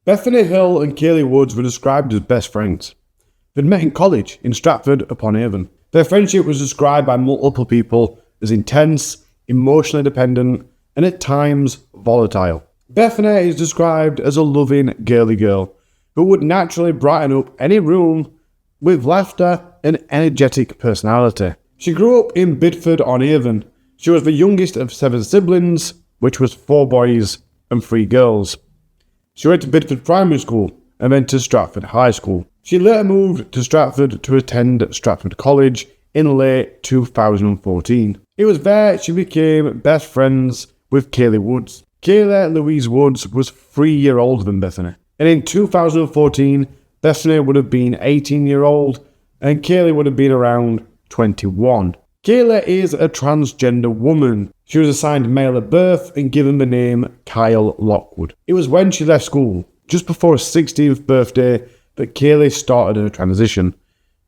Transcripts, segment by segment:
Bethany Hill and Kayleigh Woods were described as best friends. They'd met in college in Stratford-upon-Avon. Their friendship was described by multiple people as intense, emotionally dependent, and at times volatile. Bethany is described as a loving, girly girl who would naturally brighten up any room with laughter and energetic personality. She grew up in Bedford-on-Avon. She was the youngest of 7 siblings, which was 4 boys and 3 girls. She went to Bedford Primary School and then to Stratford High School. She later moved to Stratford to attend Stratford College in late 2014. It was there she became best friends with Kayleigh Woods. Kayleigh-Louise Woods was 3 years older than Bethany, and in 2014, Bethany would have been 18-year-old and Kayleigh would have been around 21. Kayleigh is a transgender woman. She was assigned male at birth and given the name Kyle Lockwood. It was when she left school, just before her 16th birthday, that Kayleigh started her transition.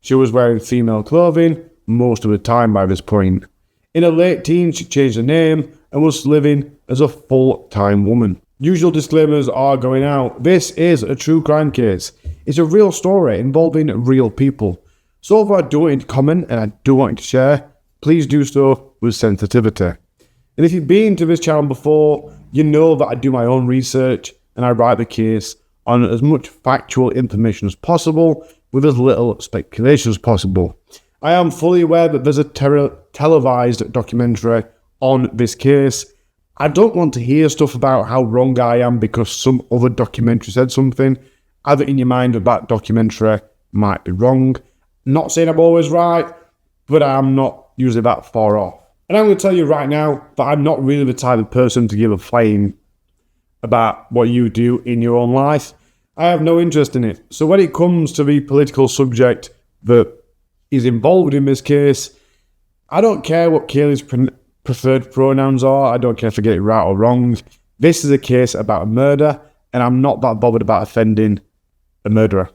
She was wearing female clothing most of the time by this point. In her late teens, she changed her name and was living as a full-time woman. Usual disclaimers are going out. This is a true crime case. It's a real story involving real people. So if I do want you to comment and I do want you to share, please do so with sensitivity. And if you've been to this channel before, you know that I do my own research and I write the case on as much factual information as possible with as little speculation as possible. I am fully aware that there's a televised documentary on this case. I don't want to hear stuff about how wrong I am because some other documentary said something. Have it in your mind that documentary might be wrong. Not saying I'm always right, but I'm not usually that far off. And I'm going to tell you right now that I'm not really the type of person to give a flame about what you do in your own life. I have no interest in it. So when it comes to the political subject that is involved in this case, I don't care what Kayleigh's preferred pronouns are. I don't care if I get it right or wrong. This is a case about a murder, and I'm not that bothered about offending a murderer.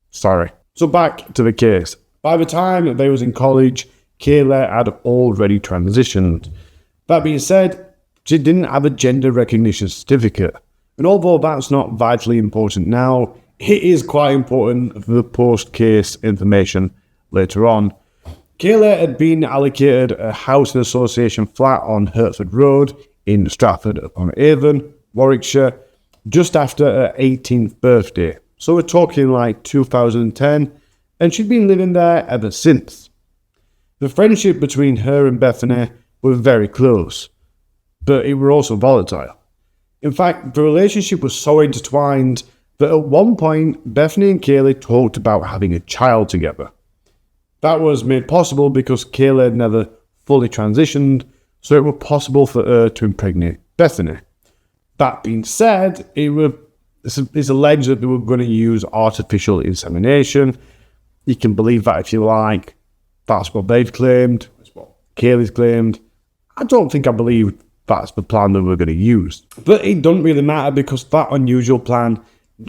Sorry. So back to the case. By the time they was in college, Kayleigh had already transitioned. That being said, she didn't have a gender recognition certificate. And although that's not vitally important now, it is quite important for the post-case information later on. Kayleigh had been allocated a housing association flat on Hertford Road in Stratford-upon-Avon, Warwickshire, just after her 18th birthday. So we're talking like 2010, and she'd been living there ever since. The friendship between her and Bethany was very close, but it were also volatile. In fact, the relationship was so intertwined that at one point, Bethany and Kayleigh talked about having a child together. That was made possible because Kayleigh had never fully transitioned, so it was possible for her to impregnate Bethany. That being said, it's alleged that they were going to use artificial insemination. You can believe that if you like. That's what they've claimed. That's what Kayleigh's claimed. I don't think I believe that's the plan that we're going to use. But it doesn't really matter because that unusual plan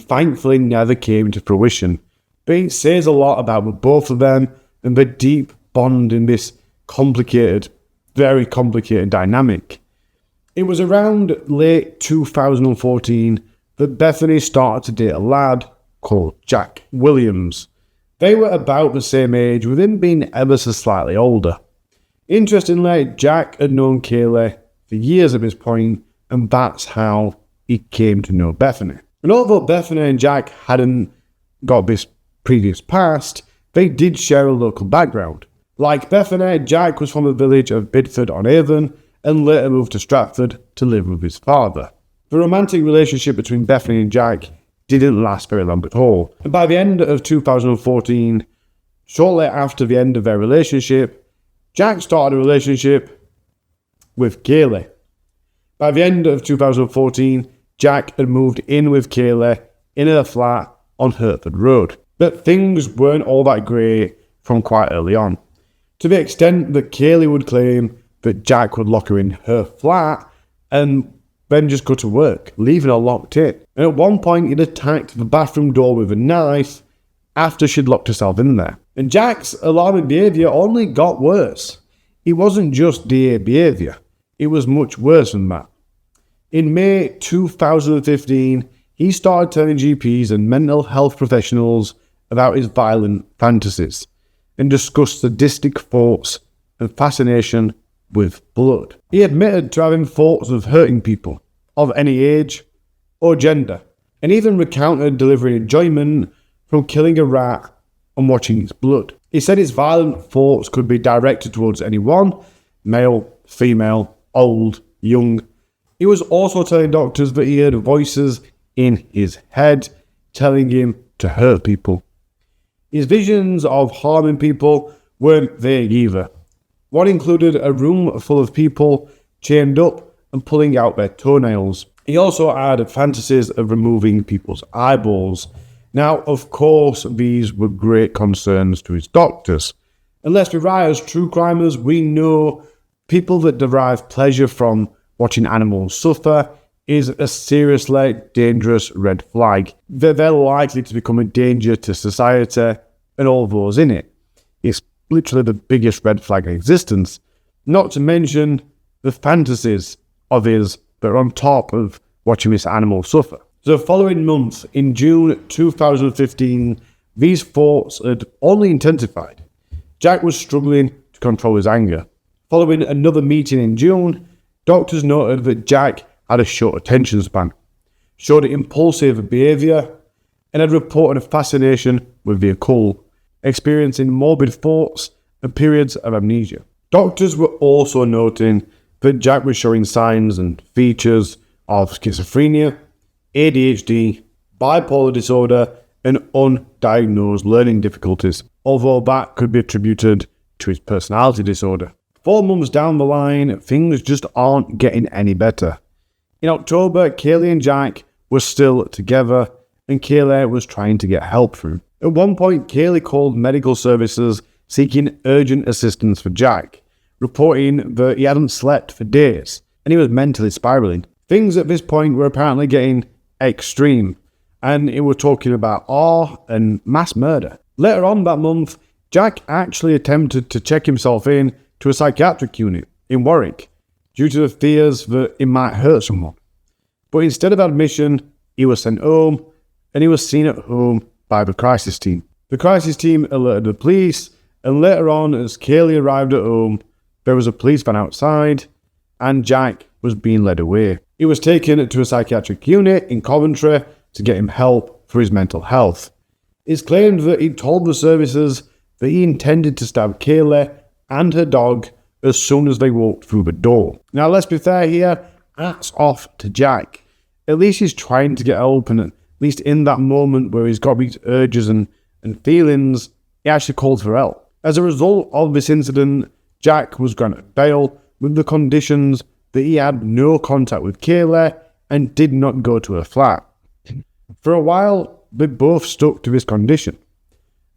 thankfully never came to fruition. But it says a lot about both of them and the deep bond in this complicated, very complicated dynamic. It was around late 2014 that Bethany started to date a lad called Jack Williams. They were about the same age, with him being ever so slightly older. Interestingly, Jack had known Kayleigh for years at this point, and that's how he came to know Bethany. And although Bethany and Jack hadn't got this previous past, they did share a local background. Like Bethany, Jack was from the village of Bedford-on-Avon and later moved to Stratford to live with his father. The romantic relationship between Bethany and Jack didn't last very long at all. And by the end of 2014, shortly after the end of their relationship, Jack started a relationship with Kayleigh. By the end of 2014, Jack had moved in with Kayleigh in her flat on Hertford Road. But things weren't all that great from quite early on, to the extent that Kayleigh would claim that Jack would lock her in her flat and then just go to work, leaving her locked in. And at one point, he'd attacked the bathroom door with a knife after she'd locked herself in there. And Jack's alarming behaviour only got worse. It wasn't just DA behaviour, it was much worse than that. In May 2015, he started telling GPs and mental health professionals about his violent fantasies and discussed sadistic thoughts and fascination with blood. He admitted to having thoughts of hurting people of any age or gender, and even recounted delivering enjoyment from killing a rat and watching its blood. He said his violent thoughts could be directed towards anyone, male, female, old, young. He was also telling doctors that he heard voices in his head telling him to hurt people. His visions of harming people weren't vague either. One included a room full of people chained up and pulling out their toenails. He also had fantasies of removing people's eyeballs. Now, of course, these were great concerns to his doctors. And let's be right, as true crimers, we know people that derive pleasure from watching animals suffer is a seriously dangerous red flag. They're likely to become a danger to society and all those in it. It's literally the biggest red flag in existence. Not to mention the fantasies of his that are on top of watching this animal suffer. The following month, in June 2015, these thoughts had only intensified. Jack was struggling to control his anger. Following another meeting in June, doctors noted that Jack had a short attention span, showed impulsive behaviour, and had reported a fascination with the occult, experiencing morbid thoughts and periods of amnesia. Doctors were also noting that Jack was showing signs and features of schizophrenia, ADHD, bipolar disorder, and undiagnosed learning difficulties, although that could be attributed to his personality disorder. 4 months down the line, things just aren't getting any better. In October, Kayleigh and Jack were still together, and Kayleigh was trying to get help for him. At one point, Kayleigh called medical services seeking urgent assistance for Jack, reporting that he hadn't slept for days, and he was mentally spiraling. Things at this point were apparently getting extreme, and it was talking about awe and mass murder. Later on that month, Jack actually attempted to check himself in to a psychiatric unit in Warwick due to the fears that it might hurt someone. But instead of admission, he was sent home, and he was seen at home by the crisis team. The crisis team alerted the police, and later on, as Kayleigh arrived at home, there was a police van outside, and Jack was being led away. He was taken to a psychiatric unit in Coventry to get him help for his mental health. It's claimed that he told the services that he intended to stab Kayleigh and her dog as soon as they walked through the door. Now, let's be fair here, hats off to Jack. At least he's trying to get help, and at least in that moment where he's got these urges and feelings, he actually called for help. As a result of this incident, Jack was granted bail with the conditions that he had no contact with Kayleigh and did not go to her flat. For a while, they both stuck to this condition.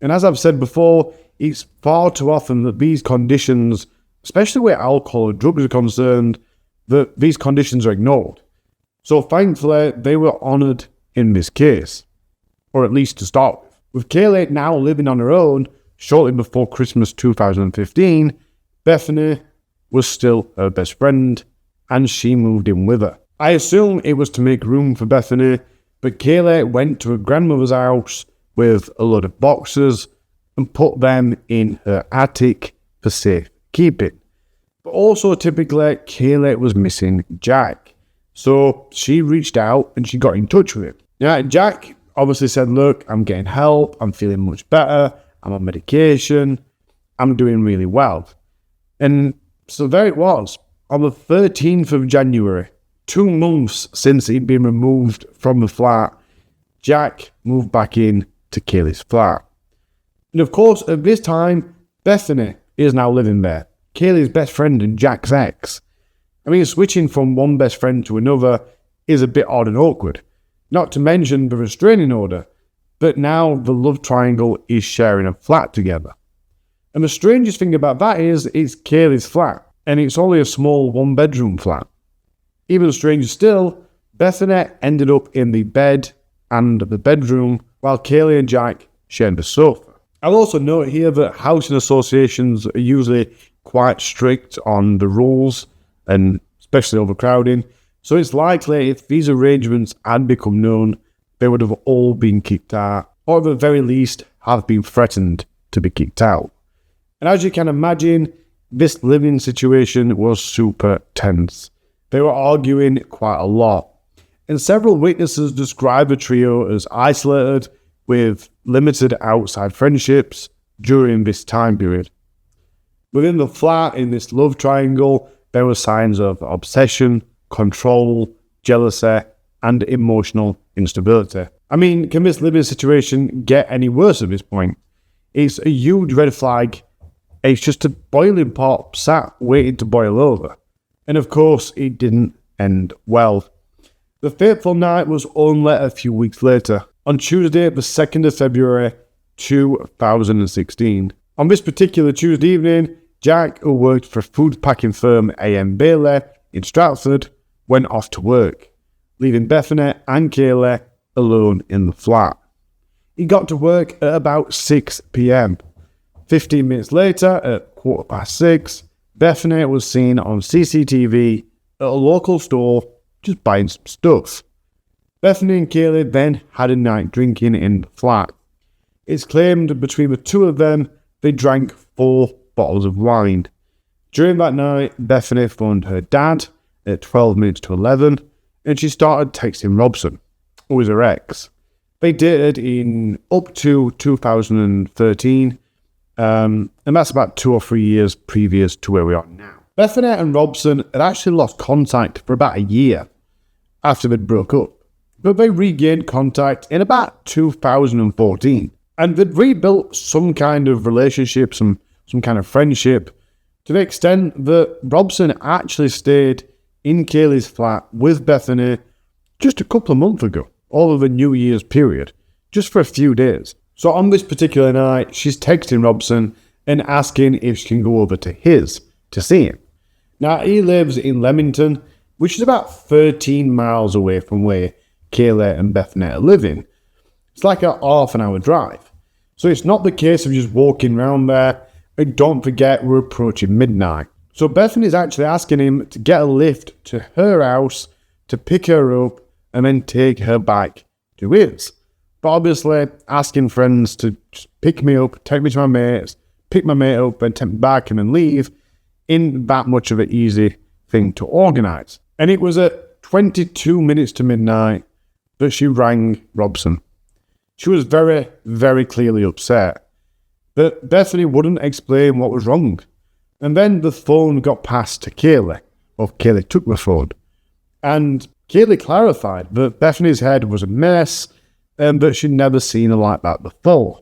And as I've said before, it's far too often that these conditions, especially where alcohol or drugs are concerned, that these conditions are ignored. So thankfully, they were honoured in this case, or at least to start with. With Kayleigh now living on her own, shortly before Christmas 2015, Bethany was still her best friend, and she moved in with her. I assume it was to make room for Bethany, but Kayleigh went to her grandmother's house with a load of boxes and put them in her attic for safe keeping. But also typically, Kayleigh was missing Jack, so she reached out and she got in touch with him. Now, Jack obviously said, look, I'm getting help, I'm feeling much better, I'm on medication, I'm doing really well. And so there it was. On the 13th of January, 2 months since he'd been removed from the flat, Jack moved back in to Kayleigh's flat. And of course, at this time, Bethany is now living there, Kayleigh's best friend and Jack's ex. I mean, switching from one best friend to another is a bit odd and awkward, not to mention the restraining order, but now the love triangle is sharing a flat together. And the strangest thing about that is it's Kayleigh's flat, and it's only a small 1-bedroom flat. Even stranger still, Bethany ended up in the bed and the bedroom, while Kayleigh and Jack shared the sofa. I'll also note here that housing associations are usually quite strict on the rules, and especially overcrowding, so it's likely if these arrangements had become known they would have all been kicked out, or at the very least have been threatened to be kicked out. And as you can imagine, this living situation was super tense. They were arguing quite a lot, and several witnesses describe the trio as isolated with limited outside friendships during this time period. Within the flat, in this love triangle, there were signs of obsession, control, jealousy, and emotional instability. I mean, can this living situation get any worse at this point? It's a huge red flag. It's just a boiling pot sat waiting to boil over. And of course, it didn't end well. The fateful night was only a few weeks later, on Tuesday, the 2nd of February, 2016. On this particular Tuesday evening, Jack, who worked for food packing firm A.M. Bailey in Stratford, went off to work, leaving Bethany and Kayleigh alone in the flat. He got to work at about 6 p.m. 15 minutes later, at 6:15, Bethany was seen on CCTV at a local store just buying some stuff. Bethany and Kayleigh then had a night drinking in the flat. It's claimed between the two of them, they drank 4 bottles of wine. During that night, Bethany phoned her dad at 12 minutes to 11, and she started texting Robson, who was her ex. They dated in up to 2013, and that's about 2 or 3 years previous to where we are now. Bethany and Robson had actually lost contact for about a year after they'd broke up, but they regained contact in about 2014, and they'd rebuilt some kind of relationship, some kind of friendship, to the extent that Robson actually stayed in Kayleigh's flat with Bethany just a couple of months ago, over the New Year's period, just for a few days. So on this particular night, she's texting Robson and asking if she can go over to his to see him. Now, he lives in Leamington, which is about 13 miles away from where Kayleigh and Bethany are living. It's like a half an hour drive. So it's not the case of just walking around there. And don't forget, we're approaching midnight. So Bethany's actually asking him to get a lift to her house to pick her up and then take her back to his. But obviously, asking friends to just pick me up, take me to my mates, pick my mate up and take me back and then leave isn't that much of an easy thing to organise. And it was at 22 minutes to midnight that she rang Robson. She was very, very clearly upset, but Bethany wouldn't explain what was wrong. And then the phone got passed to Kayleigh, or Kayleigh took the phone, and Kayleigh clarified that Bethany's head was a mess and that she'd never seen her like that before.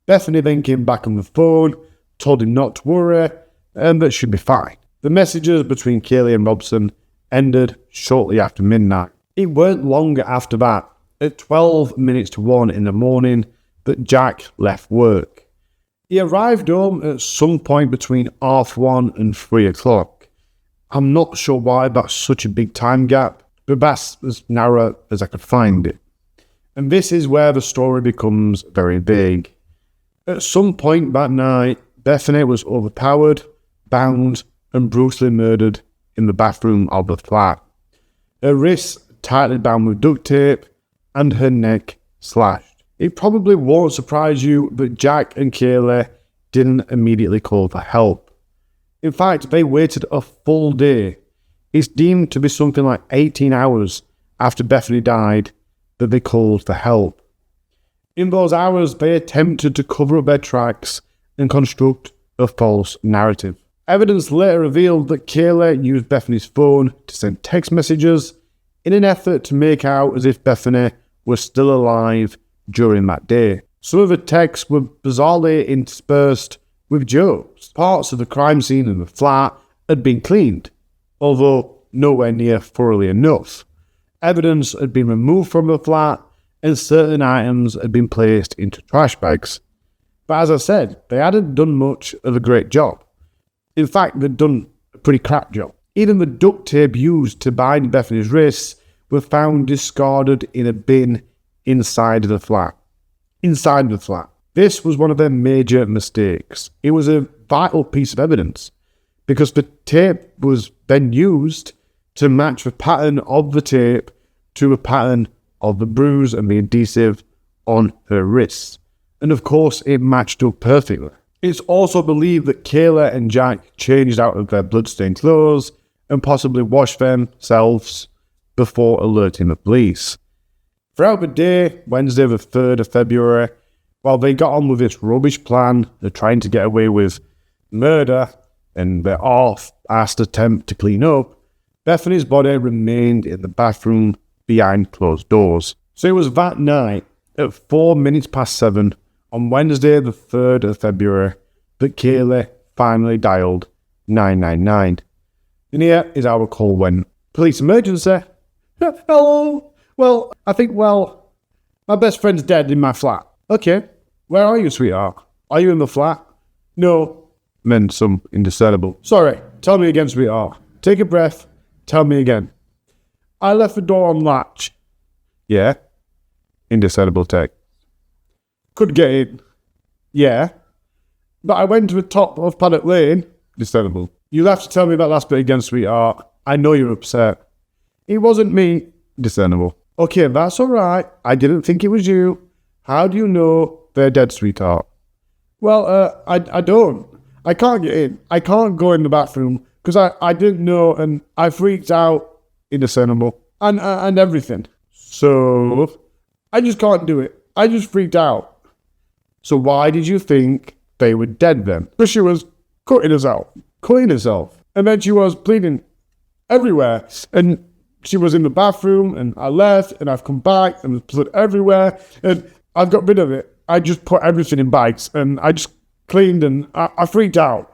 Bethany then came back on the phone, told him not to worry, and that she'd be fine. The messages between Kayleigh and Robson ended shortly after midnight. It weren't long after that, at 12 minutes to 1 in the morning, that Jack left work. He arrived home at some point between 1:30 and 3 o'clock. I'm not sure why that's such a big time gap, but that's as narrow as I could find it. And this is where the story becomes very vague. At some point that night, Bethany was overpowered, bound, and brutally murdered in the bathroom of the flat. Her wrists tightly bound with duct tape, and her neck slashed. It probably won't surprise you that Jack and Kayleigh didn't immediately call for help. In fact, they waited a full day. It's deemed to be something like 18 hours after Bethany died that they called for help. In those hours, they attempted to cover up their tracks and construct a false narrative. Evidence later revealed that Kayleigh used Bethany's phone to send text messages in an effort to make out as if Bethany was still alive during that day. Some of the texts were bizarrely interspersed with jokes. Parts of the crime scene in the flat had been cleaned, although nowhere near thoroughly enough. Evidence had been removed from the flat, and certain items had been placed into trash bags. But as I said, they hadn't done much of a great job. In fact, they'd done a pretty crap job. Even the duct tape used to bind Bethany's wrists were found discarded in a bin inside the flat. This was one of their major mistakes. It was a vital piece of evidence, because the tape was then used to match the pattern of the tape to a pattern of the bruise and the adhesive on her wrists. And of course, it matched up perfectly. It's also believed that Kayleigh and Jack changed out of their bloodstained clothes and possibly washed themselves before alerting the police. Throughout the day, Wednesday the 3rd of February, while they got on with this rubbish plan of trying to get away with murder and their half-assed attempt to clean up, Bethany's body remained in the bathroom behind closed doors. So it was that night at 7:04 on Wednesday the 3rd of February that Kayleigh finally dialed 999. And here is how the call went. Police emergency. Hello. Well, my best friend's dead in my flat. Okay. Where are you, sweetheart? Are you in the flat? No. Meant some indiscernible. Sorry. Tell me again, sweetheart. Take a breath. Tell me again. I left the door on latch. Yeah. Indiscernible tech. Could get in. Yeah. But I went to the top of Paddock Lane. Discernible. You'll have to tell me that last bit again, sweetheart. I know you're upset. It wasn't me. Discernible. Okay, that's alright. I didn't think it was you. How do you know they're dead, sweetheart? Well, I don't. I can't get in. I can't go in the bathroom because I didn't know and I freaked out. Indiscernible. And everything. So, I just can't do it. I just freaked out. So why did you think they were dead then? Because she was cutting herself. And then she was bleeding everywhere. And she was in the bathroom and I left and I've come back and there's blood everywhere. And I've got rid of it. I just put everything in bags and I just cleaned and I freaked out.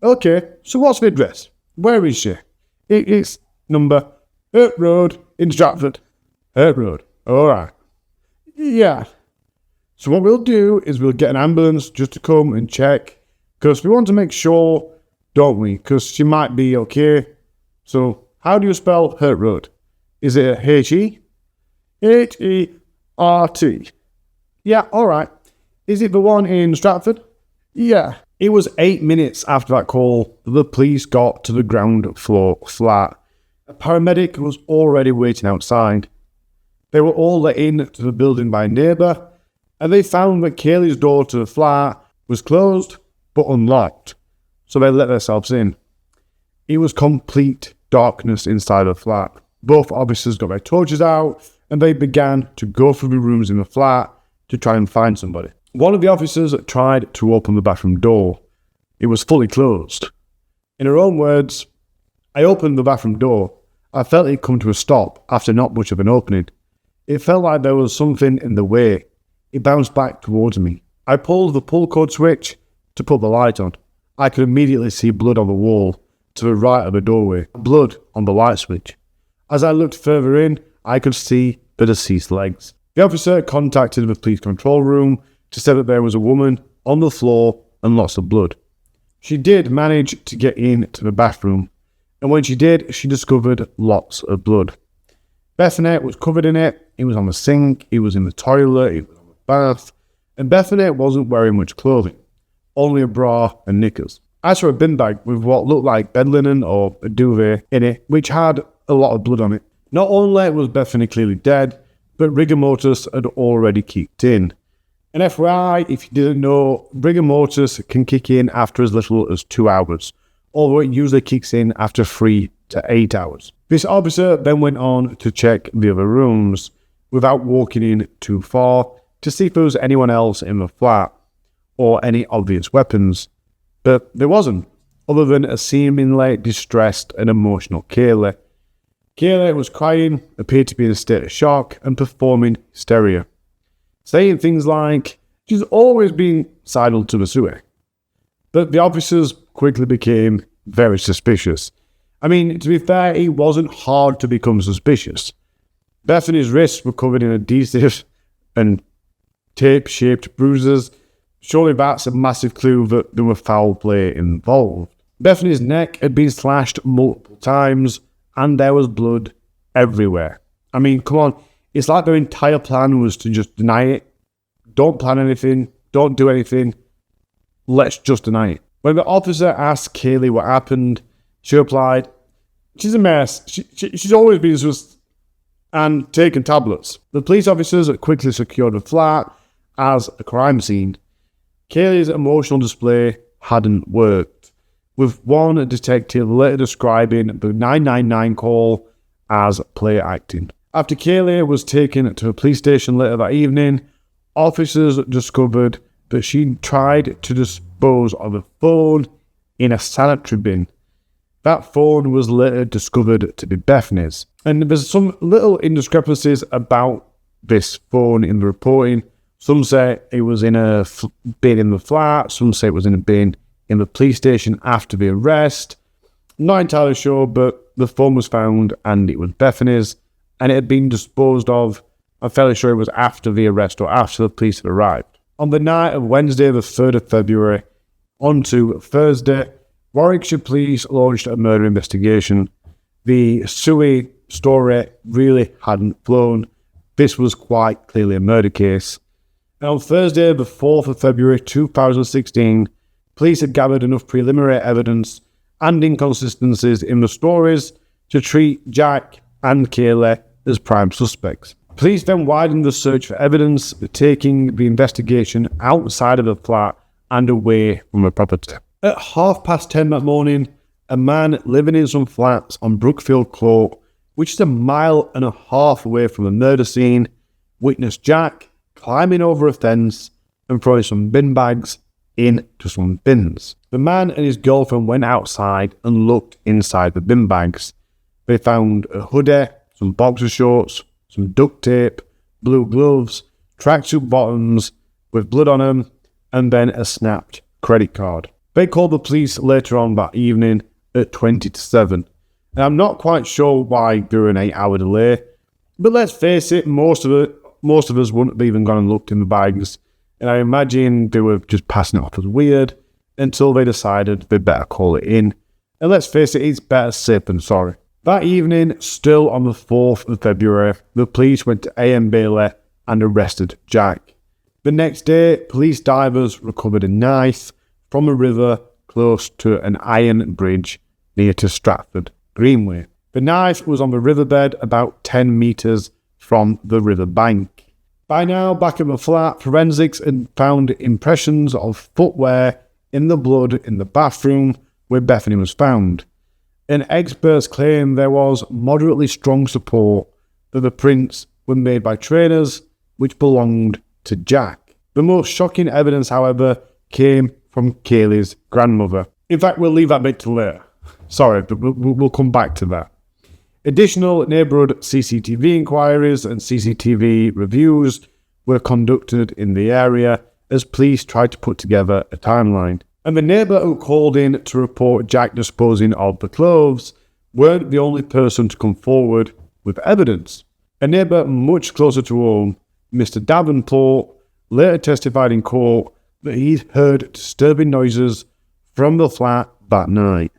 Okay, so what's the address? Where is she? It's number Hurt Road in Stratford. Hurt Road. Alright. Yeah. So what we'll do is we'll get an ambulance just to come and check. Because we want to make sure, don't we? Because she might be okay. So, how do you spell Hurt Road? Is it a H-E? H-E-R-T. Yeah, alright. Is it the one in Stratford? Yeah. It was 8 minutes after that call that the police got to the ground floor flat. A paramedic was already waiting outside. They were all let in to the building by a neighbour, and they found that Kayleigh's door to the flat was closed but unlocked, so they let themselves in. It was complete darkness inside the flat. Both officers got their torches out, and they began to go through the rooms in the flat to try and find somebody. One of the officers tried to open the bathroom door. It was fully closed. In her own words, I opened the bathroom door. I felt it come to a stop after not much of an opening. It felt like there was something in the way. It bounced back towards me. I pulled the pull cord switch to put the light on. I could immediately see blood on the wall to the right of the doorway. Blood on the light switch. As I looked further in, I could see the deceased legs. The officer contacted the police control room to say that there was a woman on the floor and lots of blood. She did manage to get into the bathroom, and when she did, she discovered lots of blood. Bethany was covered in it. It was on the sink, it was in the toilet, it was on the bath, and Bethany wasn't wearing much clothing, only a bra and knickers. I saw a bin bag with what looked like bed linen or a duvet in it, which had a lot of blood on it. Not only was Bethany clearly dead, but rigor mortis had already kicked in. And FYI, if you didn't know, rigor mortis can kick in after as little as 2 hours, although it usually kicks in after 3 to 8 hours. This officer then went on to check the other rooms without walking in too far to see if there was anyone else in the flat or any obvious weapons, but there wasn't, other than a seemingly distressed and emotional Kayleigh. Kayleigh was crying, appeared to be in a state of shock, and performing hysteria, saying things like, she's always been sidled to the sewer. But the officers quickly became very suspicious. I mean, to be fair, it wasn't hard to become suspicious. Bethany's wrists were covered in adhesive and tape-shaped bruises. Surely that's a massive clue that there were foul play involved. Bethany's neck had been slashed multiple times, and there was blood everywhere. I mean, come on, it's like their entire plan was to just deny it. Don't plan anything, don't do anything, let's just deny it. When the officer asked Kayleigh what happened, she replied, she's a mess. She's always been just and taken tablets. The police officers quickly secured the flat as a crime scene. Kayleigh's emotional display hadn't worked, with one detective later describing the 999 call as play acting. After Kayleigh was taken to a police station later that evening, officers discovered that she tried to dispose of a phone in a sanitary bin. That phone was later discovered to be Bethany's. And there's some little indiscrepancies about this phone in the reporting. Some say it was in a bin in the flat, some say it was in a bin in the police station after the arrest. Not entirely sure, but the phone was found and it was Bethany's, and it had been disposed of. I'm fairly sure it was after the arrest or after the police had arrived. On the night of Wednesday, the 3rd of February, onto Thursday, Warwickshire Police launched a murder investigation. The Suey story really hadn't flown. This was quite clearly a murder case. And on Thursday, the 4th of February 2016, police had gathered enough preliminary evidence and inconsistencies in the stories to treat Jack and Kayleigh as prime suspects. Police then widened the search for evidence, taking the investigation outside of the flat and away from the property. At 10:30 that morning, a man living in some flats on Brookfield Court, which is 1.5 miles away from the murder scene, witnessed Jack climbing over a fence and throwing some bin bags into some bins. The man and his girlfriend went outside and looked inside the bin bags. They found a hoodie, some boxer shorts, some duct tape, blue gloves, tracksuit bottoms with blood on them, and then a snapped credit card. They called the police later on that evening at 20 to 7. And I'm not quite sure why there were an 8-hour delay, but let's face it, most of us wouldn't have even gone and looked in the bags, and I imagine they were just passing it off as weird until they decided they'd better call it in. And let's face it, it's better safe than sorry. That evening, still on the 4th of February, the police went to A.M. Bailey and arrested Jack. The next day, police divers recovered a knife from a river close to an iron bridge near to Stratford Greenway. The knife was on the riverbed about 10 metres from the river bank. By now, back at the flat, forensics had found impressions of footwear in the blood in the bathroom where Bethany was found. And experts claim there was moderately strong support that the prints were made by trainers which belonged to Jack. The most shocking evidence, however, came from Kayleigh's grandmother. In fact, we'll leave that bit to later. Sorry, but we'll come back to that. Additional neighbourhood CCTV inquiries and CCTV reviews were conducted in the area as police tried to put together a timeline. And the neighbour who called in to report Jack disposing of the clothes weren't the only person to come forward with evidence. A neighbour much closer to home, Mr. Davenport, later testified in court that he'd heard disturbing noises from the flat that night.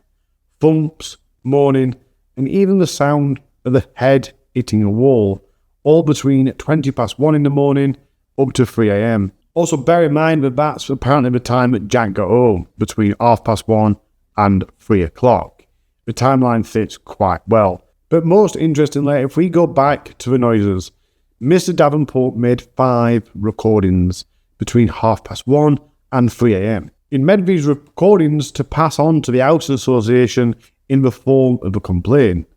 Thumps, moaning, and even the sound of the head hitting a wall, all between 20 past 1 in the morning up to 3 a.m. Also bear in mind that that's apparently the time that Jack got home, between 1:30 and 3 o'clock. The timeline fits quite well. But most interestingly, if we go back to the noises, Mr. Davenport made 5 recordings between 1:30 and 3 a.m. He made these recordings to pass on to the Housing Association in the form of a complaint,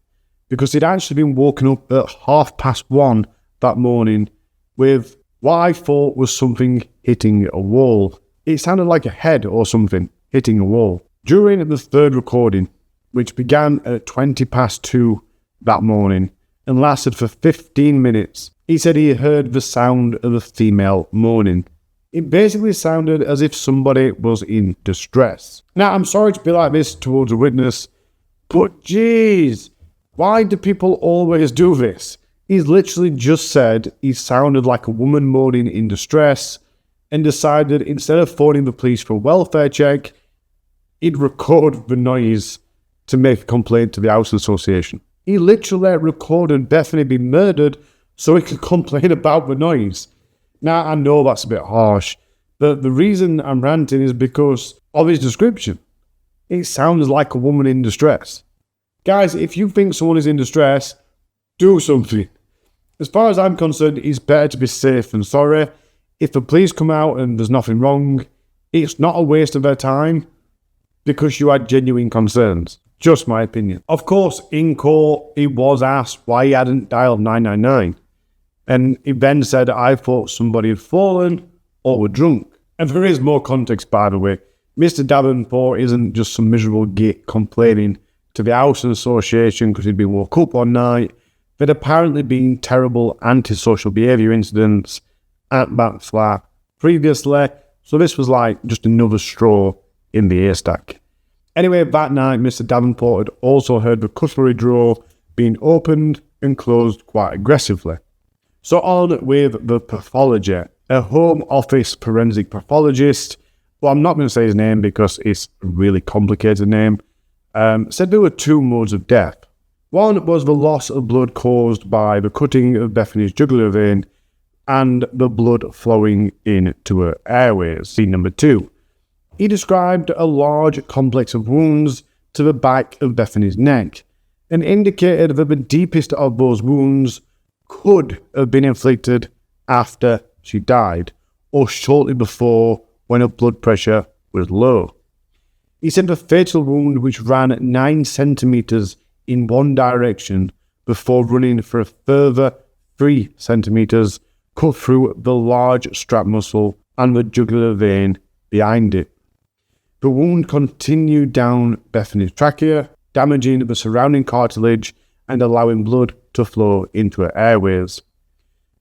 because he'd actually been woken up at 1:30 that morning with what I thought was something hitting a wall. It sounded like a head or something hitting a wall. During the third recording, which began at 20 past 2 that morning and lasted for 15 minutes, he said he heard the sound of a female moaning. It basically sounded as if somebody was in distress. Now, I'm sorry to be like this towards a witness, but geez, why do people always do this? He's literally just said he sounded like a woman moaning in distress and decided instead of phoning the police for a welfare check, he'd record the noise to make a complaint to the Housing Association. He literally recorded Bethany being murdered so he could complain about the noise. Now, I know that's a bit harsh, but the reason I'm ranting is because of his description. It sounds like a woman in distress. Guys, if you think someone is in distress, do something. As far as I'm concerned, it's better to be safe than sorry. If the police come out and there's nothing wrong, it's not a waste of their time because you had genuine concerns. Just my opinion. Of course, in court, he was asked why he hadn't dialed 999. And he then said, I thought somebody had fallen or were drunk. And there is more context, by the way. Mr. Davenport isn't just some miserable git complaining to the Housing Association because he'd been woke up one night. There'd apparently been terrible antisocial behaviour incidents at that flat previously. So this was like just another straw in the haystack. Anyway, that night, Mr. Davenport had also heard the cutlery drawer being opened and closed quite aggressively. So on with the pathology. A Home Office forensic pathologist, well, I'm not going to say his name because it's a really complicated name, said there were two modes of death. One was the loss of blood caused by the cutting of Bethany's jugular vein and the blood flowing into her airways. Scene number 2. He described a large complex of wounds to the back of Bethany's neck and indicated that the deepest of those wounds could have been inflicted after she died or shortly before when her blood pressure was low. He said the fatal wound, which ran 9 centimetres in one direction before running for a further 3 centimetres, cut through the large strap muscle and the jugular vein behind it. The wound continued down Bethany's trachea, damaging the surrounding cartilage and allowing blood to flow into her airways.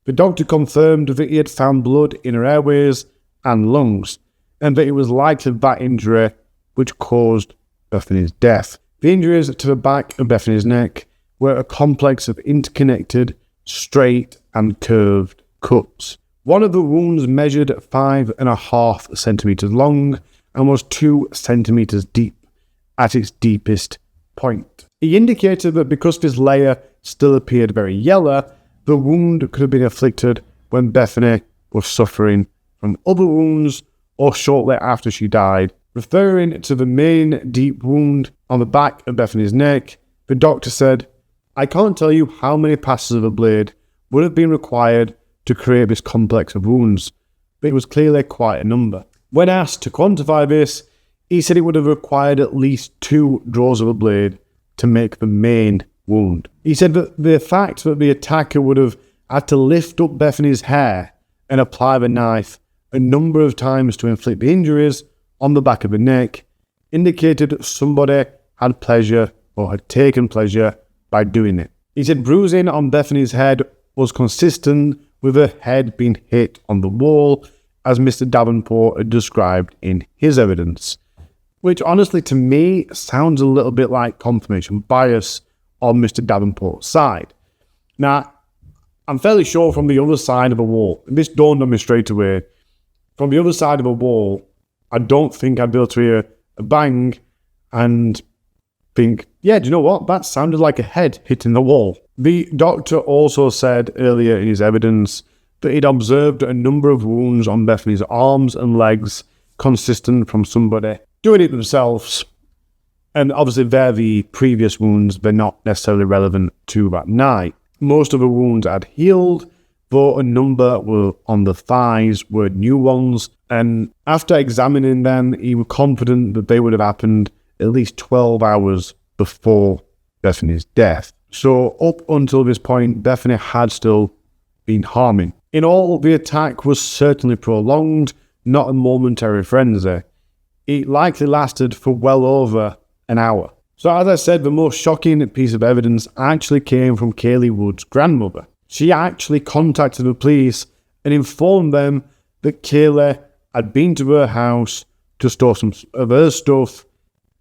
The doctor confirmed that he had found blood in her airways and lungs, and that it was likely that injury which caused Bethany's death. The injuries to the back of Bethany's neck were a complex of interconnected, straight and curved cuts. One of the wounds measured 5.5 centimetres long and was 2 centimetres deep at its deepest point. He indicated that because this layer still appeared very yellow, the wound could have been inflicted when Bethany was suffering from other wounds or shortly after she died. Referring to the main deep wound on the back of Bethany's neck, the doctor said, I can't tell you how many passes of a blade would have been required to create this complex of wounds, but it was clearly quite a number. When asked to quantify this, he said it would have required at least 2 draws of a blade to make the main wound. He said that the fact that the attacker would have had to lift up Bethany's hair and apply the knife a number of times to inflict the injuries on the back of the neck indicated that somebody had pleasure or had taken pleasure by doing it. He said bruising on Bethany's head was consistent with her head being hit on the wall, as Mr. Davenport had described in his evidence, which honestly to me sounds a little bit like confirmation bias on Mr. Davenport's side. Now, I'm fairly sure from the other side of a wall, and this dawned on me straight away, from the other side of a wall, I don't think I'd be able to hear a bang and think, yeah, do you know what? That sounded like a head hitting the wall. The doctor also said earlier in his evidence that he'd observed a number of wounds on Bethany's arms and legs consistent from somebody doing it themselves. And obviously they're the previous wounds, they're not necessarily relevant to that night. Most of the wounds had healed, though a number were on the thighs were new ones, and after examining them, he was confident that they would have happened at least 12 hours before Bethany's death. So up until this point, Bethany had still been harming. In all, the attack was certainly prolonged, not a momentary frenzy. It likely lasted for well over an hour. So as I said, the most shocking piece of evidence actually came from Kayleigh Woods' grandmother. She actually contacted the police and informed them that Kayleigh had been to her house to store some of her stuff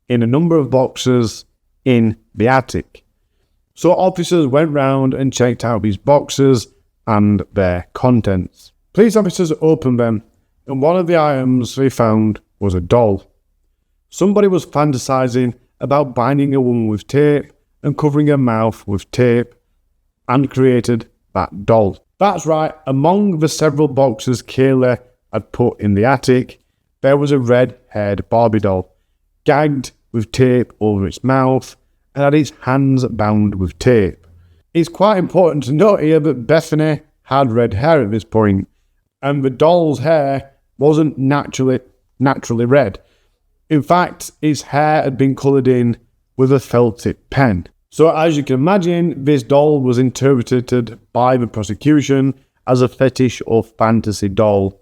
in a number of boxes in the attic. So officers went round and checked out these boxes and their contents. Police officers opened them, and one of the items they found was a doll. Somebody was fantasizing about binding a woman with tape and covering her mouth with tape, and created that doll. That's right, among the several boxes Kayleigh had put in the attic, there was a red-haired Barbie doll, gagged with tape over its mouth, and had its hands bound with tape. It's quite important to note here that Bethany had red hair at this point, and the doll's hair wasn't naturally red. In fact, his hair had been coloured in with a felt-tip pen. So as you can imagine, this doll was interpreted by the prosecution as a fetish or fantasy doll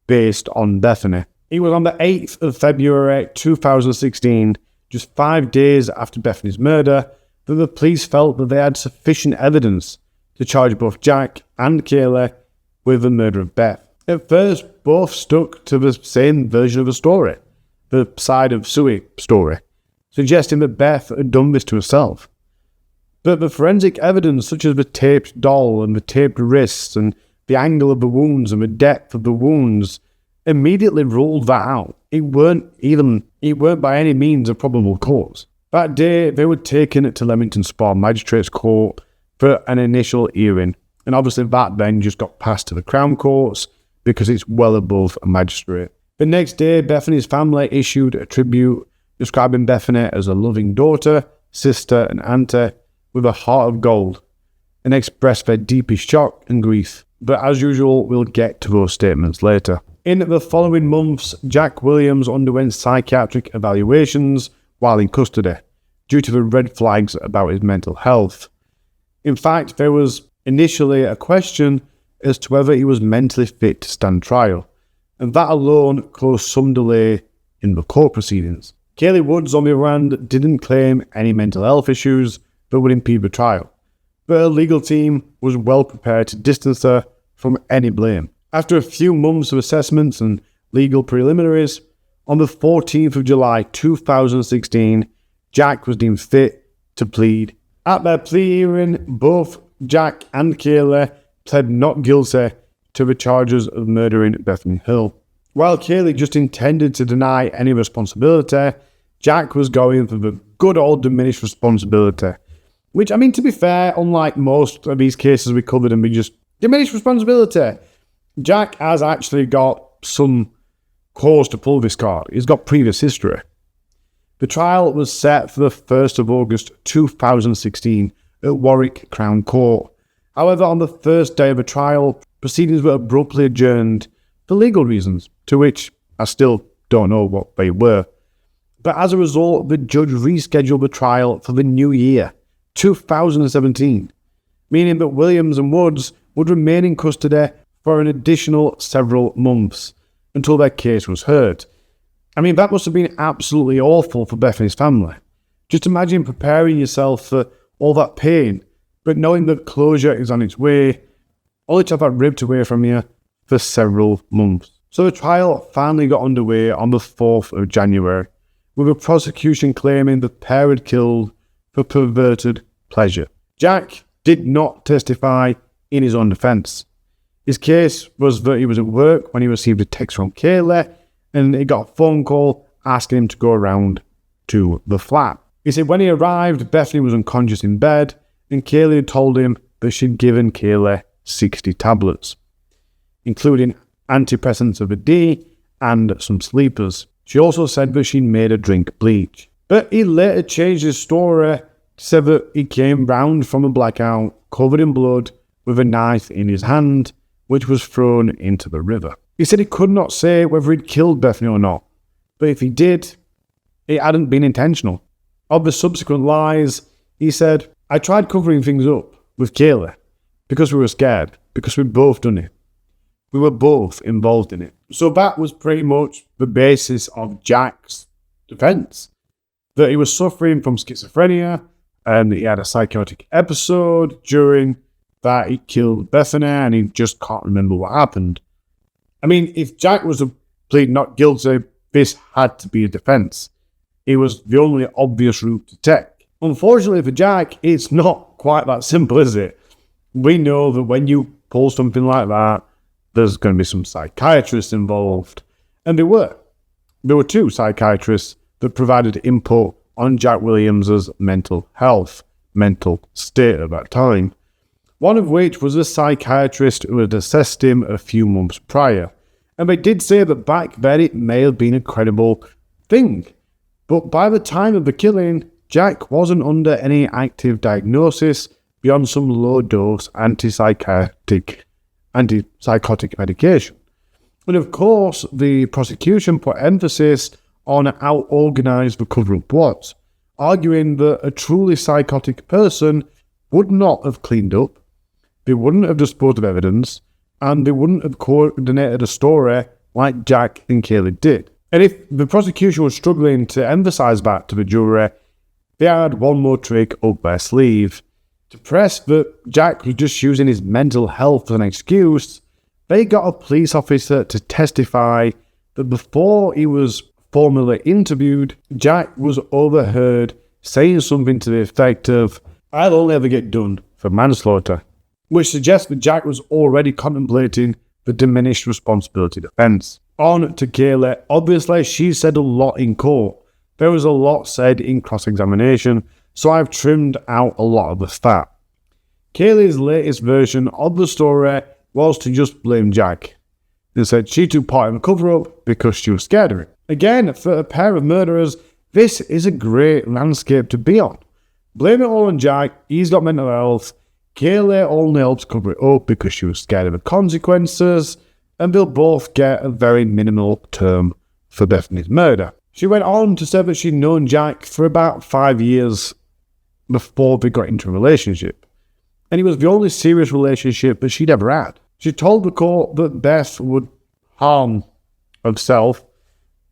based on Bethany. It was on the 8th of February 2016, just 5 days after Bethany's murder, that the police felt that they had sufficient evidence to charge both Jack and Kayleigh with the murder of Beth. At first, both stuck to the same version of the story, the side of Suey story, suggesting that Beth had done this to herself. But the forensic evidence, such as the taped doll and the taped wrists and the angle of the wounds and the depth of the wounds, immediately ruled that out. It weren't by any means a probable cause. That day, they were taken to Leamington Spa Magistrates Court for an initial hearing, and obviously that then just got passed to the Crown Courts because it's well above a magistrate. The next day, Bethany's family issued a tribute describing Bethany as a loving daughter, sister and auntie with a heart of gold, and expressed their deepest shock and grief. But as usual, we'll get to those statements later. In the following months, Jack Williams underwent psychiatric evaluations while in custody, due to the red flags about his mental health. In fact, there was initially a question as to whether he was mentally fit to stand trial, and that alone caused some delay in the court proceedings. Kayleigh Woods, on the other hand, didn't claim any mental health issues that would impede the trial, but her legal team was well prepared to distance her from any blame. After a few months of assessments and legal preliminaries, on the 14th of July 2016, Jack was deemed fit to plead. At their plea hearing, both Jack and Kayleigh pled not guilty to the charges of murdering Bethany Hill. While Kayleigh just intended to deny any responsibility, Jack was going for the good old diminished responsibility. Which, I mean, to be fair, unlike most of these cases we covered and we just diminished responsibility, Jack has actually got some cause to pull this card. He's got previous history. The trial was set for the 1st of August 2016 at Warwick Crown Court. However, on the first day of the trial, proceedings were abruptly adjourned for legal reasons, to which I still don't know what they were. But as a result, the judge rescheduled the trial for the new year, 2017, meaning that Williams and Woods would remain in custody for an additional several months until their case was heard. I mean, that must have been absolutely awful for Bethany's family. Just imagine preparing yourself for all that pain, but knowing that closure is on its way, only to have that ripped away from you for several months. So the trial finally got underway on the 4th of January, with the prosecution claiming the pair had killed for perverted pleasure. Jack did not testify in his own defence. His case was that he was at work when he received a text from Kayleigh, and he got a phone call asking him to go around to the flat. He said when he arrived, Bethany was unconscious in bed, and Kayleigh had told him that she'd given Kayleigh 60 tablets, including antidepressants of a D and some sleepers. She also said that she'd made her drink bleach. But he later changed his story to say that he came round from a blackout, covered in blood, with a knife in his hand, which was thrown into the river. He said he could not say whether he'd killed Bethany or not, but if he did, it hadn't been intentional. Of the subsequent lies, he said, I tried covering things up with Kayleigh because we were scared, because we'd both done it. We were both involved in it. So that was pretty much the basis of Jack's defense, that he was suffering from schizophrenia and he had a psychotic episode during that he killed Bethany and he just can't remember what happened. I mean, if Jack was to plead not guilty, this had to be a defense. It was the only obvious route to take. Unfortunately for Jack, it's not quite that simple, is it? We know that when you pull something like that, there's going to be some psychiatrists involved. And there were. There were 2 psychiatrists that provided input on Jack Williams's mental health, mental state at that time. One of which was a psychiatrist who had assessed him a few months prior. And they did say that back then it may have been a credible thing. But by the time of the killing, Jack wasn't under any active diagnosis be on some low-dose antipsychotic medication. And of course, the prosecution put emphasis on how organised the cover-up was, arguing that a truly psychotic person would not have cleaned up, they wouldn't have disposed of evidence, and they wouldn't have coordinated a story like Jack and Kayleigh did. And if the prosecution was struggling to emphasise that to the jury, they had one more trick up their sleeve. To press that Jack was just using his mental health as an excuse, they got a police officer to testify that before he was formally interviewed, Jack was overheard saying something to the effect of, "I'll only ever get done for manslaughter," which suggests that Jack was already contemplating the diminished responsibility defence. On to Kayleigh. Obviously, she said a lot in court. There was a lot said in cross-examination, so I've trimmed out a lot of the fat. Kayleigh's latest version of the story was to just blame Jack. They said she took part in the cover-up because she was scared of him. Again, for a pair of murderers, this is a great landscape to be on. Blame it all on Jack, he's got mental health. Kayleigh only helps cover it up because she was scared of the consequences, and they'll both get a very minimal term for Bethany's murder. She went on to say that she'd known Jack for about 5 years before they got into a relationship, and it was the only serious relationship that she'd ever had. She told the court that Beth would harm herself,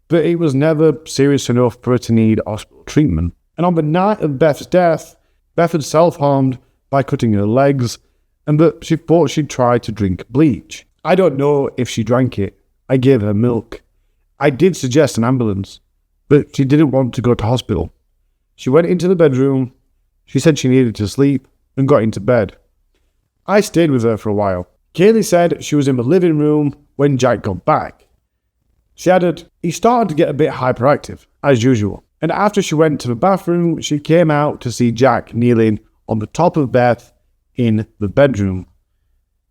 but it was never serious enough for her to need hospital treatment. And on the night of Beth's death, Beth had self-harmed by cutting her legs, and that she thought she'd try to drink bleach. I don't know if she drank it. I gave her milk. I did suggest an ambulance, but she didn't want to go to hospital. She went into the bedroom, she said she needed to sleep, and got into bed. I stayed with her for a while. Kayleigh said she was in the living room when Jack got back. She added, he started to get a bit hyperactive, as usual, and after she went to the bathroom, she came out to see Jack kneeling on the top of Beth in the bedroom.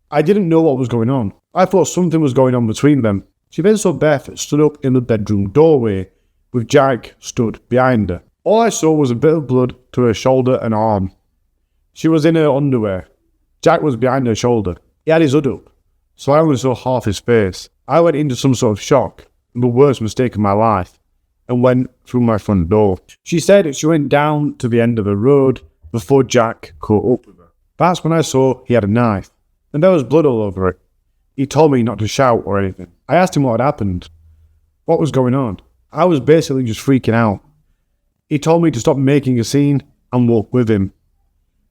I didn't know what was going on. I thought something was going on between them. She then saw Beth stood up in the bedroom doorway, with Jack stood behind her. All I saw was a bit of blood to her shoulder and arm. She was in her underwear. Jack was behind her shoulder. He had his hood up, so I only saw half his face. I went into some sort of shock, the worst mistake of my life, and went through my front door. She said she went down to the end of the road before Jack caught up with her. That's when I saw he had a knife, and there was blood all over it. He told me not to shout or anything. I asked him what had happened, what was going on. I was basically just freaking out. He told me to stop making a scene and walk with him.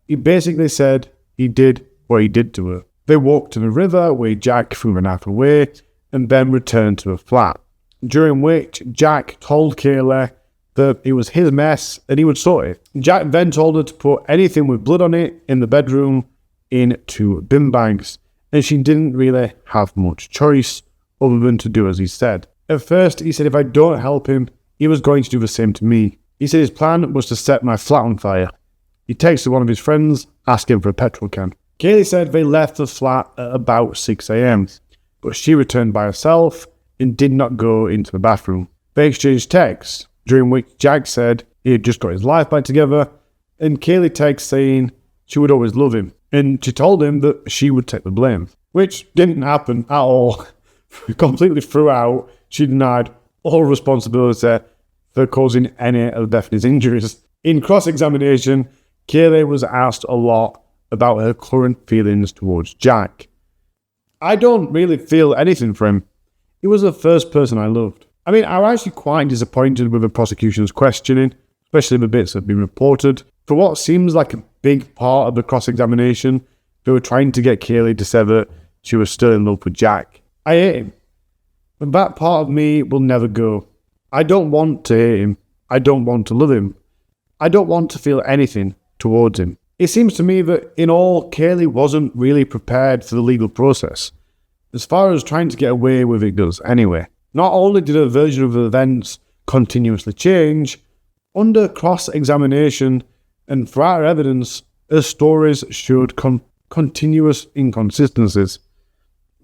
He basically said he did what he did to her. They walked to the river where Jack threw the knife away and then returned to the flat, during which Jack told Kayleigh that it was his mess and he would sort it. Jack then told her to put anything with blood on it in the bedroom into bin bags, and she didn't really have much choice other than to do as he said. At first, he said if I don't help him, he was going to do the same to me. He said his plan was to set my flat on fire. He texted one of his friends, asking for a petrol can. Kayleigh said they left the flat at about 6 a.m, but she returned by herself and did not go into the bathroom. They exchanged texts, during which Jack said he had just got his life back together, and Kayleigh texted saying she would always love him, and she told him that she would take the blame, which didn't happen at all. Completely throughout, she denied all responsibility for causing any of Bethany's injuries. In cross-examination, Kayleigh was asked a lot about her current feelings towards Jack. I don't really feel anything for him. He was the first person I loved. I mean, I'm actually quite disappointed with the prosecution's questioning, especially the bits that have been reported. For what seems like a big part of the cross-examination, they were trying to get Kayleigh to say that she was still in love with Jack. I hate him. And that part of me will never go. I don't want to hate him. I don't want to love him. I don't want to feel anything towards him. It seems to me that in all, Kayleigh wasn't really prepared for the legal process, as far as trying to get away with it goes anyway. Not only did her version of events continuously change, under cross-examination and throughout her evidence, her stories showed continuous inconsistencies.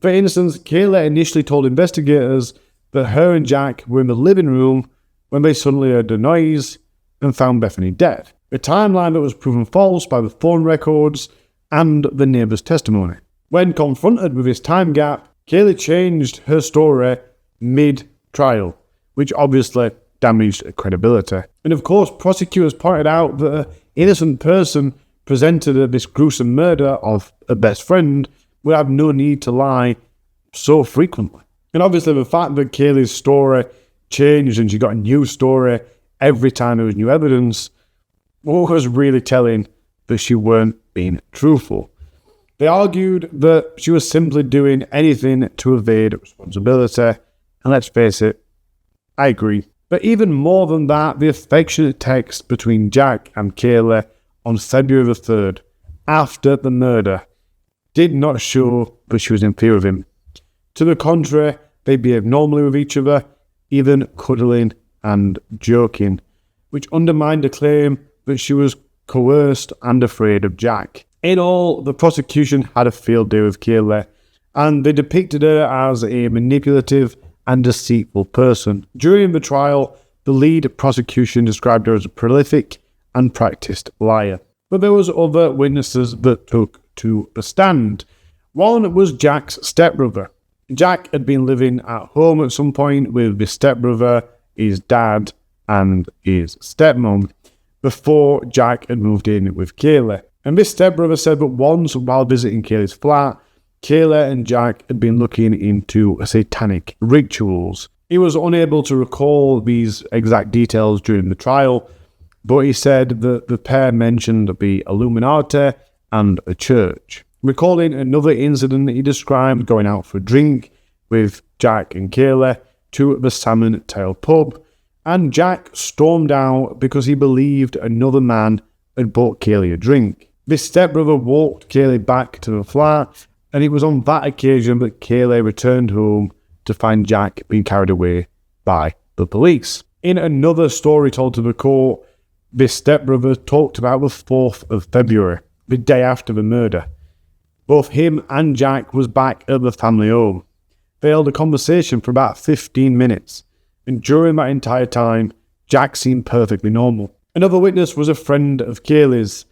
For instance, Kayleigh initially told investigators that her and Jack were in the living room when they suddenly heard a noise and found Bethany dead. a timeline that was proven false by the phone records and the neighbour's testimony. When confronted with this time gap, Kayleigh changed her story mid-trial, which obviously damaged her credibility. And of course, prosecutors pointed out that an innocent person presented at this gruesome murder of a best friend would have no need to lie so frequently. And obviously the fact that Kayleigh's story changed and she got a new story every time there was new evidence was really telling that she weren't being truthful. They argued that she was simply doing anything to evade responsibility, and let's face it, I agree. But even more than that, the affectionate text between Jack and Kayleigh on February the 3rd, after the murder, did not show that she was in fear of him. To the contrary, they behaved normally with each other, even cuddling and joking, which undermined the claim that she was coerced and afraid of Jack. In all, the prosecution had a field day with Kayleigh, and they depicted her as a manipulative and deceitful person. During the trial, the lead prosecution described her as a prolific and practiced liar. But there was other witnesses that took to the stand. One was Jack's stepbrother. Jack had been living at home at some point with his stepbrother, his dad, and his stepmom before Jack had moved in with Kayleigh. And this stepbrother said that once, while visiting Kayleigh's flat, Kayleigh and Jack had been looking into satanic rituals. He was unable to recall these exact details during the trial, but he said that the pair mentioned the Illuminati and a church. Recalling another incident, he described going out for a drink with Jack and Kayleigh to the Salmon Tail pub, and Jack stormed out because he believed another man had bought Kayleigh a drink. This stepbrother walked Kayleigh back to the flat, and it was on that occasion that Kayleigh returned home to find Jack being carried away by the police. In another story told to the court, this stepbrother talked about the 4th of February, the day after the murder. Both him and Jack was back at the family home. They held a conversation for about 15 minutes, and during that entire time, Jack seemed perfectly normal. Another witness was a friend of Kayleigh's.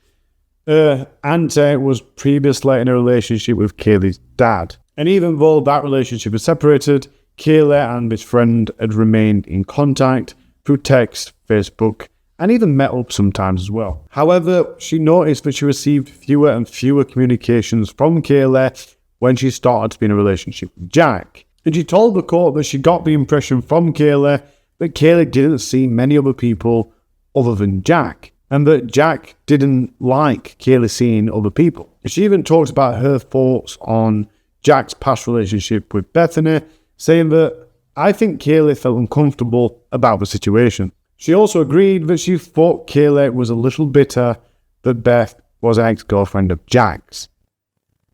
Her auntie was previously in a relationship with Kayleigh's dad, and even though that relationship was separated, Kayleigh and this friend had remained in contact through text, Facebook, and even met up sometimes as well. However, she noticed that she received fewer and fewer communications from Kayleigh when she started to be in a relationship with Jack. And she told the court that she got the impression from Kayleigh that Kayleigh didn't see many other people other than Jack, and that Jack didn't like Kayleigh seeing other people. She even talked about her thoughts on Jack's past relationship with Bethany, saying that, "I think Kayleigh felt uncomfortable about the situation." She also agreed that she thought Kayleigh was a little bitter that Beth was an ex-girlfriend of Jack's.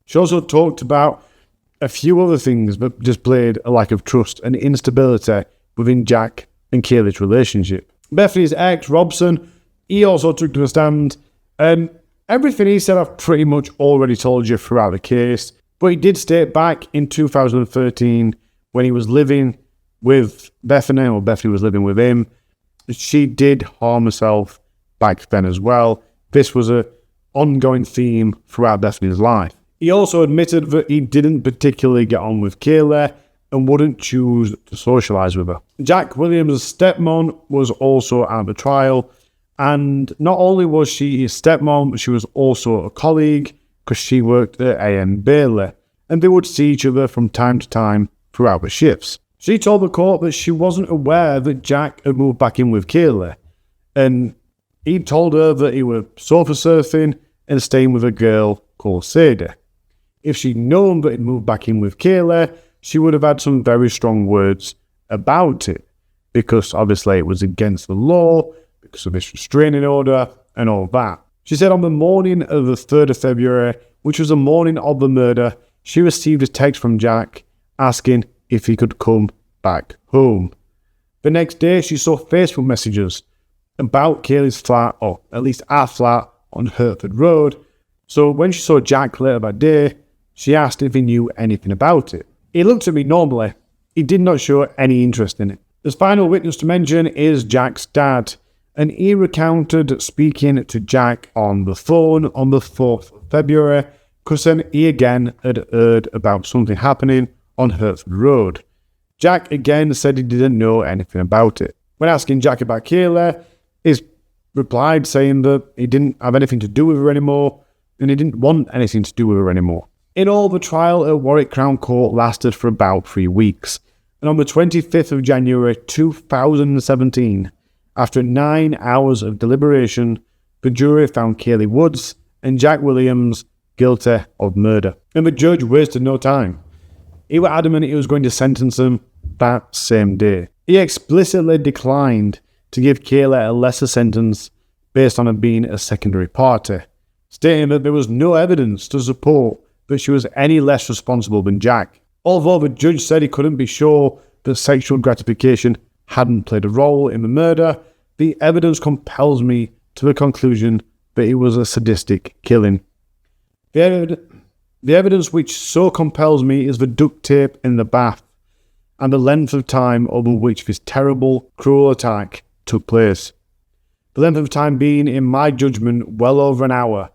She also talked about a few other things that displayed a lack of trust and instability within Jack and Kayleigh's relationship. Bethany's ex, Robson, he also took to the stand, and everything he said I've pretty much already told you throughout the case, but he did state back in 2013 when he was living with Bethany, or Bethany was living with him, she did harm herself back then as well. This was an ongoing theme throughout Bethany's life. He also admitted that he didn't particularly get on with Kayleigh and wouldn't choose to socialise with her. Jack Williams' stepmom was also at the trial, and not only was she his stepmom, she was also a colleague because she worked at A.M. Bailey, and they would see each other from time to time throughout the shifts. She told the court that she wasn't aware that Jack had moved back in with Kayleigh, and he told her that he was sofa surfing and staying with a girl called Sadie. If she'd known that he'd moved back in with Kayleigh, she would have had some very strong words about it, because obviously it was against the law, because of this restraining order and all that. She said on the morning of the 3rd of February, which was the morning of the murder, she received a text from Jack asking if he could come back home. The next day, she saw Facebook messages about Kayleigh's flat, or at least our flat, on Hertford Road. So when she saw Jack later that day, she asked if he knew anything about it. He looked at me normally. He did not show any interest in it. The final witness to mention is Jack's dad, and he recounted speaking to Jack on the phone on the 4th of February, because then he again had heard about something happening on Hertford Road. Jack again said he didn't know anything about it. When asking Jack about Kayleigh, he replied saying that he didn't have anything to do with her anymore, and he didn't want anything to do with her anymore. In all, the trial at Warwick Crown Court lasted for about 3 weeks, and on the 25th of January 2017, after 9 hours of deliberation, the jury found Kayleigh Woods and Jack Williams guilty of murder, and the judge wasted no time. He was adamant he was going to sentence them that same day. He explicitly declined to give Kayleigh a lesser sentence based on her being a secondary party, stating that there was no evidence to support that she was any less responsible than Jack. Although the judge said he couldn't be sure that sexual gratification hadn't played a role in the murder, the evidence compels me to the conclusion that it was a sadistic killing. The evidence which so compels me is the duct tape in the bath and the length of time over which this terrible, cruel attack took place. The length of time being, in my judgment, well over an hour,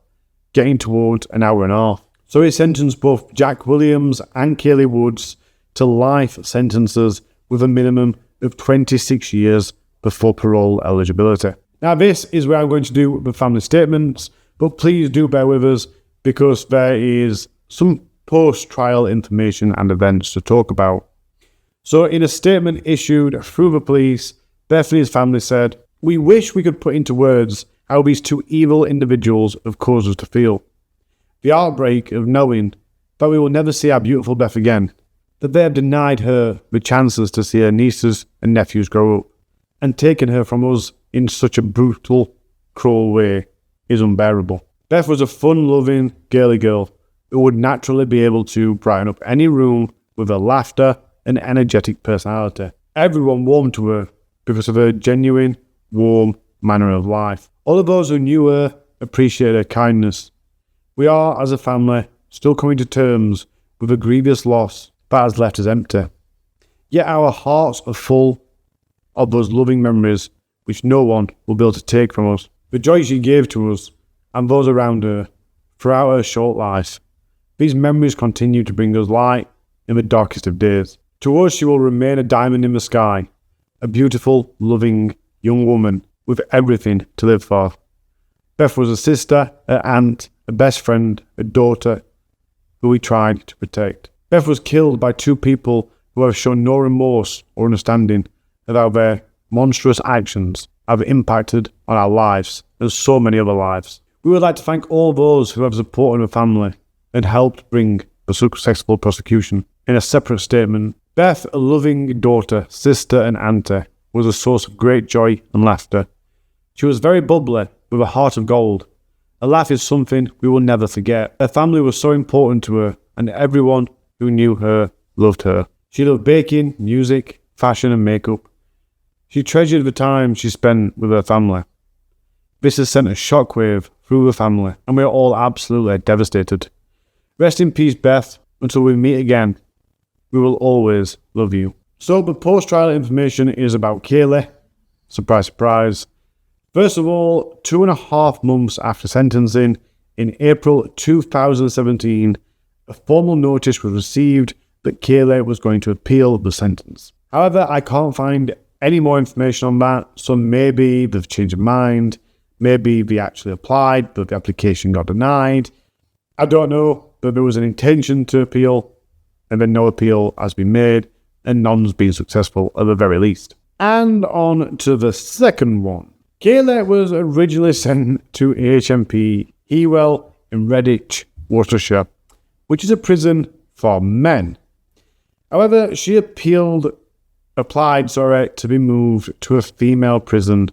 getting towards an hour and a half. So he sentenced both Jack Williams and Kayleigh Woods to life sentences with a minimum of 26 years before parole eligibility. Now this is where I'm going to do the family statements, but please do bear with us because there is some post-trial information and events to talk about. So in a statement issued through the police, Bethany's family said, "We wish we could put into words how these two evil individuals have caused us to feel. The heartbreak of knowing that we will never see our beautiful Beth again, that they have denied her the chances to see her nieces and nephews grow up, and taken her from us in such a brutal, cruel way is unbearable. Beth was a fun-loving, girly girl who would naturally be able to brighten up any room with her laughter and energetic personality. Everyone warmed to her because of her genuine, warm manner of life. All of those who knew her appreciated her kindness. We are, as a family, still coming to terms with a grievous loss that has left us empty. Yet our hearts are full of those loving memories which no one will be able to take from us. The joy she gave to us and those around her throughout her short life. These memories continue to bring us light in the darkest of days. To us, she will remain a diamond in the sky, a beautiful, loving young woman with everything to live for. Beth was a sister, an aunt, a best friend, a daughter who we tried to protect. Beth was killed by two people who have shown no remorse or understanding of how their monstrous actions have impacted on our lives and so many other lives. We would like to thank all those who have supported the family and helped bring the successful prosecution. In a separate statement, Beth, a loving daughter, sister and auntie, was a source of great joy and laughter. She was very bubbly with a heart of gold. A laugh is something we will never forget. Her family was so important to her, and everyone who knew her loved her. She loved baking, music, fashion and makeup. She treasured the time she spent with her family. This has sent a shockwave through the family, and we are all absolutely devastated. Rest in peace, Beth. Until we meet again, we will always love you." So the post-trial information is about Kayleigh. Surprise, surprise. First of all, 2.5 months after sentencing, in April 2017, a formal notice was received that Kayleigh was going to appeal the sentence. However, I can't find any more information on that, so maybe they've changed their mind, maybe they actually applied, but the application got denied. I don't know, but there was an intention to appeal, and then no appeal has been made, and none's been successful at the very least. And on to the second one. Kayleigh was originally sent to HMP Hewell in Redditch, Worcestershire, which is a prison for men. However, she applied to be moved to a female prison,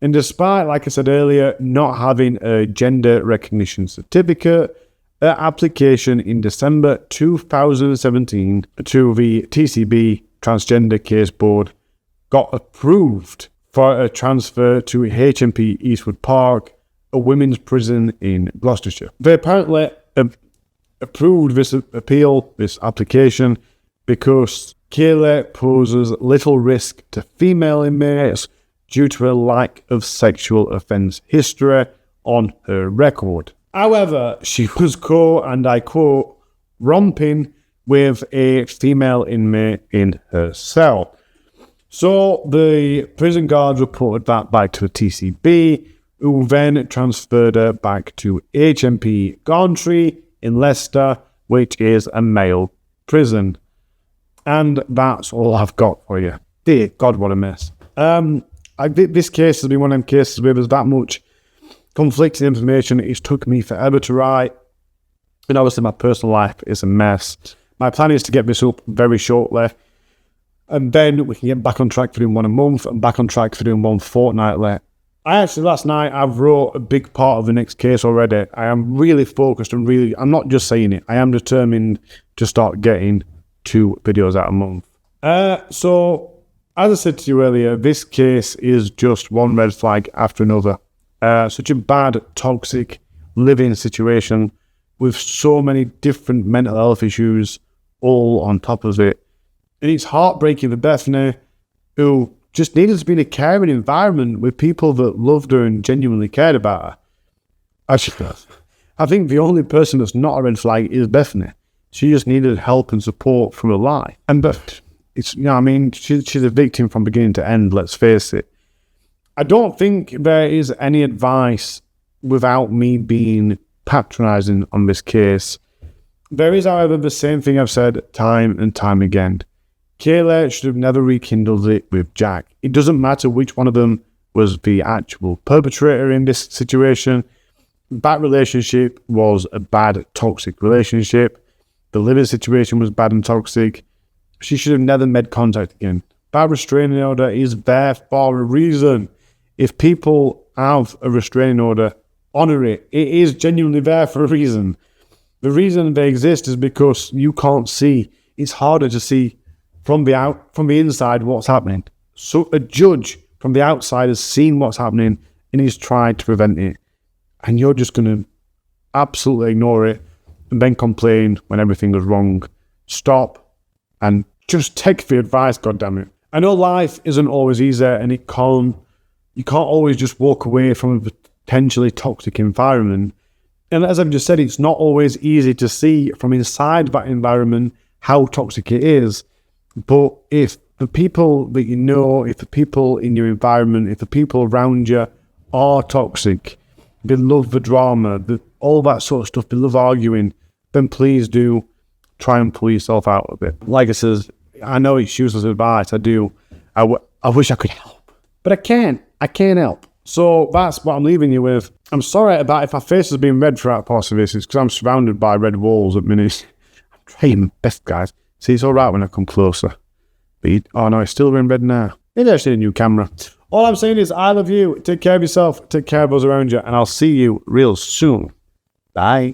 and despite, like I said earlier, not having a gender recognition certificate, her application in December 2017 to the TCB Transgender Case Board got approved for a transfer to HMP Eastwood Park, a women's prison in Gloucestershire. They apparently approved this application, because Kayleigh poses little risk to female inmates due to a lack of sexual offence history on her record. However, she was caught, and I quote, romping with a female inmate in her cell. So the prison guards reported that back to the TCB, who then transferred her back to HMP Garntry in Leicester, which is a male prison. And that's all I've got for you. Dear God, what a mess. This case has been one of them cases where there's that much conflicting information. It's took me forever to write. And obviously my personal life is a mess. My plan is to get this up very shortly. And then we can get back on track for doing one a month and back on track for doing one fortnightly. Last night, I've wrote a big part of the next case already. I am really focused and I'm not just saying it. I am determined to start getting 2 videos out a month. So, as I said to you earlier, this case is just one red flag after another. Such a bad, toxic living situation with so many different mental health issues all on top of it. And it's heartbreaking for Bethany, who just needed to be in a caring environment with people that loved her and genuinely cared about her. I think the only person that's not a red flag is Bethany. She just needed help and support from her life. And but it's, she's a victim from beginning to end, let's face it. I don't think there is any advice without me being patronising on this case. There is, however, the same thing I've said time and time again. Kayleigh should have never rekindled it with Jack. It doesn't matter which one of them was the actual perpetrator in this situation. That relationship was a bad, toxic relationship. The living situation was bad and toxic. She should have never made contact again. That restraining order is there for a reason. If people have a restraining order, honour it. It is genuinely there for a reason. The reason they exist is because you can't see. It's harder to see from the inside what's happening. So a judge from the outside has seen what's happening and he's tried to prevent it. And you're just going to absolutely ignore it and then complain when everything goes wrong. Stop and just take the advice, goddammit. I know life isn't always easy and you can't always just walk away from a potentially toxic environment. And as I've just said, it's not always easy to see from inside that environment how toxic it is. But if the people that you know, if the people in your environment, if the people around you are toxic, they love the drama, all that sort of stuff, they love arguing, then please do try and pull yourself out of it. Like I said, I know it's useless advice, I do. I wish I could help, but I can't help. So that's what I'm leaving you with. I'm sorry about if my face has been red throughout parts of this, it's because I'm surrounded by red walls at minutes. I'm trying my best, guys. See, it's all right when I come closer. But oh no, it's still in red now. Maybe I should need a new camera. All I'm saying is I love you. Take care of yourself. Take care of those around you. And I'll see you real soon. Bye.